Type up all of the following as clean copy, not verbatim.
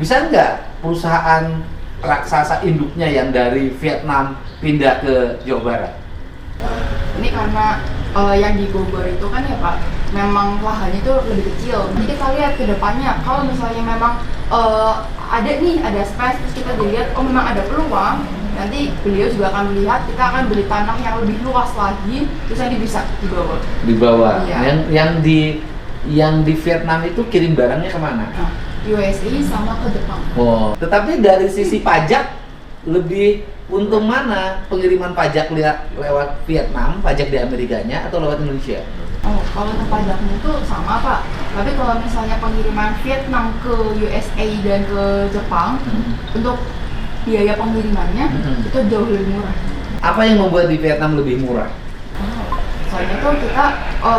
Bisa nggak perusahaan raksasa induknya yang dari Vietnam pindah ke Jawa Barat? Ini karena yang di Bogor itu kan ya Pak, memang lahannya itu lebih kecil. Jadi kita lihat ke depannya, kalau misalnya memang ada space, terus kita dilihat, oh memang ada peluang, nanti beliau juga akan melihat, kita akan beli tanah yang lebih luas lagi, terus nanti bisa dibawa. Dibawa. Iya. Yang di Vietnam itu kirim barangnya kemana? Nah, USA sama ke Jepang. Oh, tetapi dari sisi pajak lebih untung mana pengiriman pajak lewat Vietnam, pajak di Amerikanya atau lewat Indonesia? Oh, kalau untuk pajaknya itu sama Pak. Tapi kalau misalnya pengiriman Vietnam ke USA dan ke Jepang, untuk biaya pengirimannya itu jauh lebih murah. Apa yang membuat di Vietnam lebih murah? Soalnya tuh kita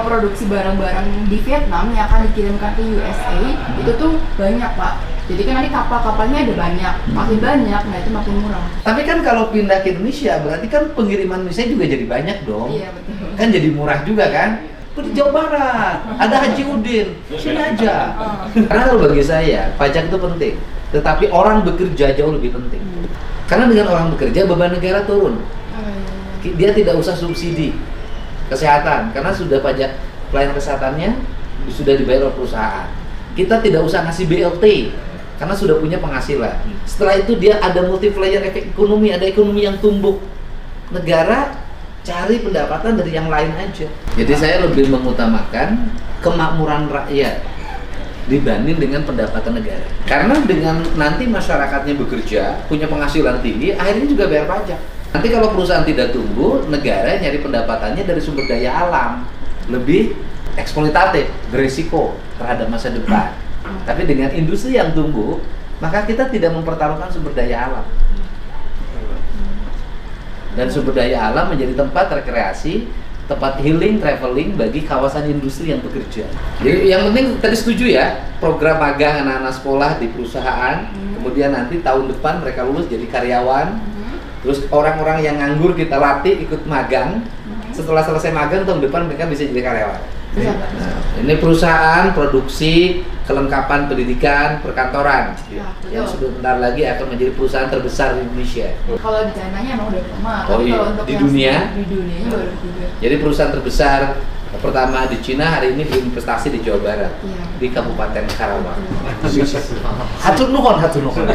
produksi barang-barang di Vietnam yang akan dikirimkan ke USA itu tuh banyak Pak. Jadi kan nanti kapal-kapalnya ada banyak, makin banyak, nah itu makin murah. Tapi kan kalau pindah ke Indonesia berarti kan pengiriman Indonesia juga jadi banyak dong. Iya betul. Kan jadi murah juga kan? Di Jawa Barat, ada Haji Udin, sini aja. Karena kalau bagi saya, pajak itu penting. Tetapi orang bekerja jauh lebih penting. Karena dengan orang bekerja, beban negara turun. Dia tidak usah subsidi kesehatan, karena sudah pajak pelayanan kesehatannya sudah dibayar oleh perusahaan. Kita tidak usah ngasih BLT, karena sudah punya penghasilan. Setelah itu dia ada multiplier efek ekonomi, ada ekonomi yang tumbuh. Negara cari pendapatan dari yang lain aja. Jadi saya lebih mengutamakan kemakmuran rakyat dibanding dengan pendapatan negara. Karena dengan nanti masyarakatnya bekerja, punya penghasilan tinggi, akhirnya juga bayar pajak. Nanti kalau perusahaan tidak tumbuh, negara nyari pendapatannya dari sumber daya alam, lebih eksploitatif, berisiko terhadap masa depan. Tapi dengan industri yang tumbuh, maka kita tidak mempertaruhkan sumber daya alam. Dan sumber daya alam menjadi tempat rekreasi, tempat healing, traveling bagi kawasan industri yang bekerja. Jadi yang penting tadi setuju ya, program magang anak-anak sekolah di perusahaan, kemudian nanti tahun depan mereka lulus jadi karyawan, terus orang-orang yang nganggur kita latih ikut magang, setelah selesai magang tahun depan mereka bisa jadi karyawan. Nah, ini perusahaan produksi kelengkapan pendidikan perkantoran yang sebentar lagi akan menjadi perusahaan terbesar di Indonesia. Kalau di China-nya emang udah lama. Oh iya, kalau untuk di yang dunia? Di dunia baru ketiga. Jadi perusahaan terbesar pertama di Cina hari ini berinvestasi di Jawa Barat, Iya. di Kabupaten Karawang. Hatur nuhun, hatur nuhun.